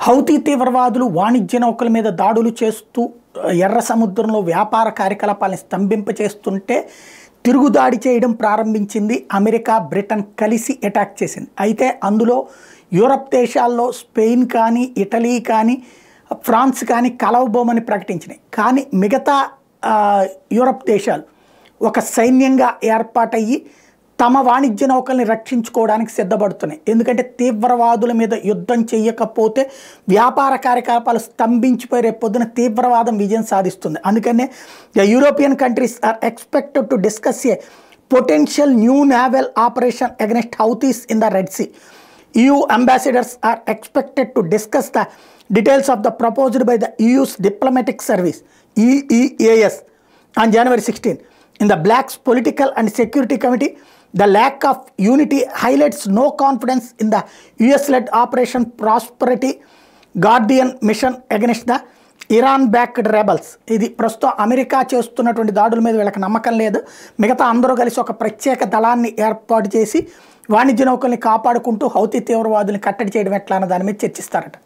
Houthi తీవ్రవాదులు వాణిజ్య నౌకల మీద దాడులు చేస్తూ ఎర్ర సముద్రంలో వ్యాపార కార్యకలాపాలను స్తంభింపచేస్తుంటే తిరుగుదాడి చేయడం ప్రారంభించింది. అమెరికా, బ్రిటన్ కలిసి అటాక్ చేసింది. అయితే అందులో యూరప్ దేశాల్లో స్పెయిన్ కానీ, ఇటలీ కానీ, ఫ్రాన్స్ కానీ కలవబోమని ప్రకటించినాయి. కానీ మిగతా యూరప్ దేశాలు ఒక సైన్యంగా ఏర్పాటయ్యి తమ వాణిజ్య నౌకల్ని రక్షించుకోవడానికి సిద్ధపడుతున్నాయి. ఎందుకంటే తీవ్రవాదుల మీద యుద్ధం చేయకపోతే వ్యాపార కార్యకలాపాలు స్తంభించిపోయి రేపు పొద్దున తీవ్రవాదం విజయం సాధిస్తుంది. అందుకనే European countries are expected to discuss a potential new naval operation against Houthis in the Red Sea. EU ambassadors are expected to discuss the details of the proposed by the EU's diplomatic service EEAS on January 16. In the Black's Political and Security Committee, the lack of unity highlights no confidence in the US-led Operation Prosperity Guardian mission against the Iran-backed rebels. ఇది ప్రస్తుతం America చేస్తున్నటువంటి దాడుల మీద వీళ్ళకి నమ్మకం లేదు. మిగతా అందరూ కలిసి ఒక ప్రత్యేక దళాన్ని ఏర్పాటు చేసి వాణిజ్య నౌకల్ని కాపాడుకుంటూ హౌతీ తీవ్రవాదుల్ని కట్టడి చేయడం ఎట్లా అన్న దాని మీద చర్చిస్తారట.